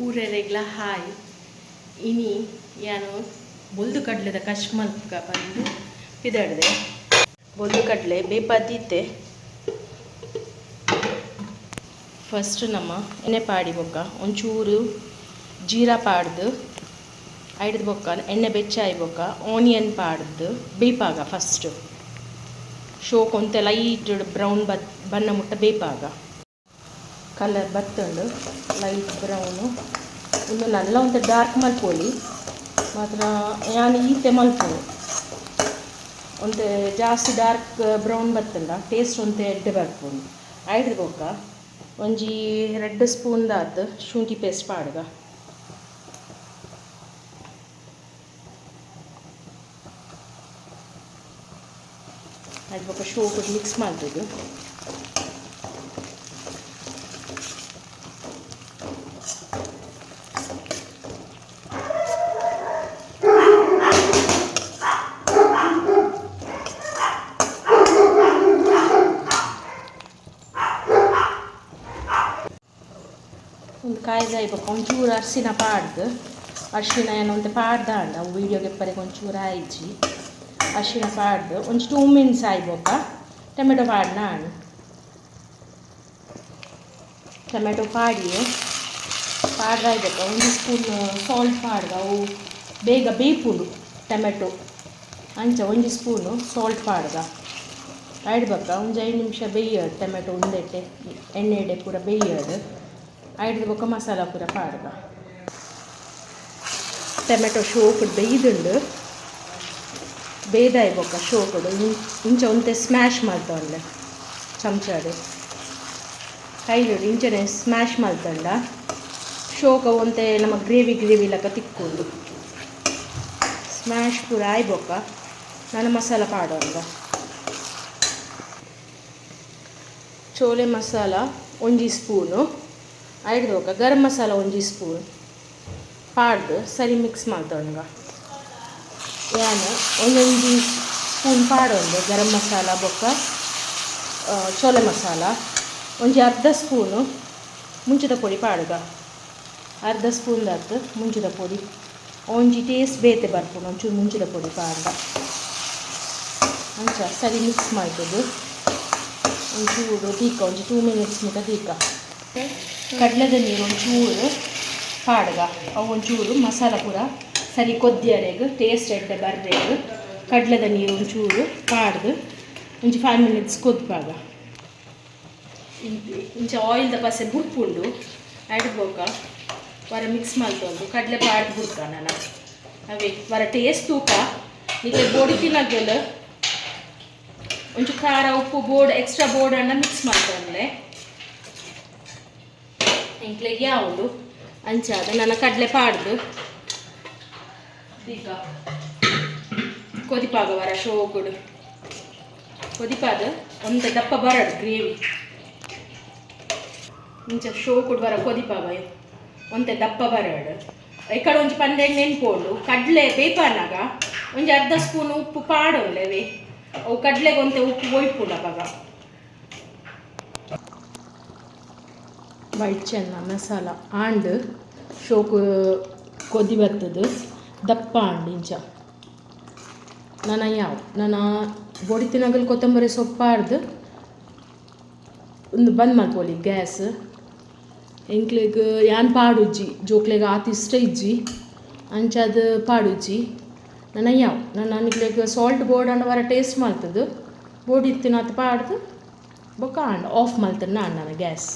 ಊರೆರೆಗ್ಲ hi ಇನಿ ಯಾನು ಬೊಲ್ದು ಕಡ್ಲೆದ ಕಶ್ ಮಲ್ಕ ಬಂದು ಪಿದಾಡ್ದೆ ಬೊಲ್ದು ಕಡ್ಲೆ ಬೇಪದ್ದಿತ್ತೆ ಫಸ್ಟ್ ನಮ್ಮ ಎಣ್ಣೆ ಪಾಡಿ ಬೊಕ್ಕ ಒಂಚೂರು ಜೀರಾ ಪಾಡ್ದು ಐಡ್ದು ಬೊಕ್ಕ ಎಣ್ಣೆ ಬೆಚ್ಚಾಯಿ ಬೊಕ್ಕ ಆನಿಯನ್ ಪಾಡ್ದು ಬೇಪಾಗ ಫಸ್ಟ್ ಶೋಕ್ ಒಂತೆ ಲೈಟ್ ಬ್ರೌನ್ ಬಣ್ಣ ಮುಟ್ಟ ಬೇಪಾಗ ಕಲರ್ ಬತ್ತಂಡು ಲೈಟ್ ಬ್ರೌನು ಇನ್ನು ನಲ್ಲ ಒಂದು ಡಾರ್ಕ್ ಮಲ್ಪೊಲಿ ಮಾತ್ರ ಯಾನು ಈತೆ ಮಲ್ಪೊಲಿ ಒಂತೆ ಜಾಸ್ತಿ ಡಾರ್ಕ್ ಬ್ರೌನ್ ಬತ್ತಂಡ ಟೇಸ್ಟ್ ಒಂತೆ ಎಡ್ಡೆ ಬರ್ಪೊಲಿ ಐಡ್ದು ಬೊಕ್ಕ ಒಂಜಿ 2 ಸ್ಪೂನ್ ದಾತ್ ಶುಂಠಿ ಪೇಸ್ಟ್ ಪಾಡ್ಗ ಐಡ್ ಬೊಕ್ಕ ಶೋಕು ಮಿಕ್ಸ್ ಮಾಡ್ತದೆ ಒಂದು ಕಾಯ್ದಾಯಿ ಬೊಕ್ಕ ಒಂಚೂರು ಅರ್ಶಿನ ಪಾಡ್ದು ಅರ್ಶಿನ ಏನಂತ ಪಾಡ್ದಾಂಡ ಅವು ವೀಡಿಯೋಗೆ ಪರಿಗೆ ಒಂಚೂರು ಆಯ್ಜಿ ಅರ್ಶಿನ ಪಾಡ್ದು ಒಂಚು 2 ಮಿನಿಟ್ಸ್ ಆಯ್ಬೊಕ್ಕ ಟೊಮೆಟೊ ಪಾಡ್ನ ನಾನು ಟೊಮೆಟೊ ಪಾಡಿ ಪಾಡ್ದಾಯ್ಬೊಕ್ಕ 1 ಸ್ಪೂನ್ ಸಾಲ್ಟ್ ಪಾಡ್ಗ ಅವು ಬೇಗ ಬೇಪುಂಡು ಟೊಮೆಟೊ ಅಂಚ 1 ಸ್ಪೂನು ಸಾಲ್ಟ್ ಪಾಡ್ಗ ಆಯ್ಡ್ಬೊಕ್ಕ ಒಂದು 5 ನಿಮಿಷ ಬೇಯೋದು ಟೊಮೆಟೊ ಉಂದೆಟ್ಟೆ ಎಣ್ಣೆಡೆ ಪೂರ ಬೇಯೋದು ಐಡ್ದು ಬೊಕ್ಕ ಮಸಾಲ ಪೂರ ಪಾಡ್ಗ ಟೊಮೆಟೊ ಶೋಕುಡು ಬೇಯ್ದುಂಡು ಬೇಯ್ದಾಯ್ ಬೊಕ್ಕ ಶೋಕುಡು ಇಂಚ ಒಂತೆ ಸ್ಮ್ಯಾಶ್ ಮಲ್ತೊಂಡೆ ಚಮಚಡು ಕೈಲುಡು ಇಂಚನೆ ಸ್ಮ್ಯಾಶ್ ಮಲ್ತೊಂಡ ಶೋಕ ಒಂತೆ ನಮ್ಮ ಗ್ರೇವಿ ಲಕ ತಿಕ್ಕೊಂಡು ಸ್ಮ್ಯಾಶ್ ಪೂರ ಆಯ್ ಬೊಕ್ಕ ನಾನು ಮಸಾಲ ಪಾಡೋಂಗ ಚೋಲೆ ಮಸಾಲ 1 ಸ್ಪೂನು ಐಡ್ದು ಬೊಕ್ಕ ಗರಂ ಮಸಾಲ 1 ಸ್ಪೂನ್ ಪಾಡ್ದು ಸರಿ ಮಿಕ್ಸ್ ಮಾಡ್ದೊಂಗ ಏನು 1 ಸ್ಪೂನ್ ಪಾಡೊಂದು ಗರಂ ಮಸಾಲ ಬೊಕ್ಕ ಚೋಲೆ ಮಸಾಲ ಒಂಜಿ ಅರ್ಧ ಸ್ಪೂನು ಮುಂಚದ ಪೊಡಿ ಪಾಡ್ಗ ಅರ್ಧ ಸ್ಪೂನ್ ದಾತ್ ಮುಂಚದ ಪೊಡಿ ಒಂಜಿ ಟೇಸ್ಟ್ ಬೇತೆ ಬರ್ಪುಂಡು ಒಂಚೂರು ಮುಂಚದ ಪೊಡಿ ಪಾಡ್ಗ ಅಂಚ ಸರಿ ಮಿಕ್ಸ್ ಮಾಡ್ತದೆ ಒಂಚೂರು ದೀಕ ಒಂಜಿ 2 ಮಿನಿಟ್ಸ್ ಮುಟ ದೀಕ ಕಡಲೆದ ನೀರು ಒಂಚೂರು ಪಾಡ್ಗ ಅವು ಒಂಚೂರು ಮಸಾಲ ಪೂರ ಸರಿ ಕೊದ್ದಿಯರೆಗ್ ಟೇಸ್ಟ್ ಎಡ್ಡೆ ಬರ್ರೆಗ್ ಕಡಲೆದ ನೀರು ಒಂಚೂರು ಪಾಡ್ದು ಒಂಜಿ 5 ಮಿನಿಟ್ಸ್ ಕೊದ್ಪಾಗ ಇಂಚ ಆಯಿಲ್ದ ಪಸೆ ಬುಡ್ಪುಂಡು ಅಡ್ಬೋಕ ವರ ಮಿಕ್ಸ್ ಮಲ್ತೊಂದು ಕಡಲೆ ಪಾಡ್ದು ಬುಡ್ಕ ನಾನು ಅವೇ ವರ ಟೇಸ್ಟ್ ತೂಕ ನಿಮಗೆ ಬೋಡಿ ತಿನ್ನಗಲ್ ಒಂಚೂರು ಖಾರ ಉಪ್ಪು ಬೋರ್ಡ್ ಎಕ್ಸ್ಟ್ರಾ ಬೋರ್ಡನ್ನು ಮಿಕ್ಸ್ ಮಾಡ್ಕೊಂಡೆ ಇಂಕ್ಲೆಗೆ ಯಾವುದು ಅಂಚಾದ ನನ್ನ ಕಡಲೆ ಪಾಡ್ದು ಈಗ ಕೊದಿಪಾಗ ವರ ಶೋಗುಡು ಕೊದಿಪಾದ ಒಂದು ದಪ್ಪ ಬರಡು ಗ್ರೇವಿ ಇಂಚ ಶೋಗುಡು ವರ ಕೊದಿಪಾಗ ಒಂತೆ ದಪ್ಪ ಬರಡು ಈ ಕಡೆ ಒಂಚು ಪಂದೆಣ್ಣೆ ನೆನ್ಕೊಂಡು ಕಡಲೆ ಬೇಪಾನಾಗ ಒಂಜಿ ಅರ್ಧ ಸ್ಪೂನ್ ಉಪ್ಪು ಪಾಡೋಲ್ಲೆವೆ ಅವು ಕಡಲೆಗೆ ಒಂತೆ ಉಪ್ಪು ಒಯ್ಪುಂಡ ಪಾಗ ವೈಟ್ ಚೆನ್ನ ಮಸಾಲ ಆಂಡ್ ಶೋಕು ಕೊದಿ ಬರ್ತದೆ ದಪ್ಪ ಆಂಡ್ ಇಂಚ ನಾನು ಬೊಡಿತಿನಾಗಲ್ ಕೊತ್ತಂಬರಿ ಸೊಪ್ಪು ಪಾಡ್ದು ಒಂದು ಬಂದ್ ಮಾಡ್ಕೊಳ್ಳಿ ಗ್ಯಾಸ್ ಎಂಕ್ಲೆಗ್ ಯಾನ್ ಪಾಡುಜ್ಜಿ ಜೋಕ್ಲೆಗ್ ಆತ ಇಷ್ಟ ಇಜ್ಜಿ ಅಂಚದು ಪಾಡುಜ್ಜಿ ನಾನು ನಿಕ್ಲೆಗ್ ಸಾಲ್ಟ್ ಬೋರ್ಡ್ ಅಂಡ್ ವರ ಟೇಸ್ಟ್ ಮಾಡ್ತದೆ ಬೋರ್ಡ್ ಇತ್ತಿನ ಅದು ಪಾಡ್ದು ಬೊಕ್ಕ ಆಂಡ್ ಆಫ್ ಮಾಡ್ತೇನೆ ನಾನು ಗ್ಯಾಸ್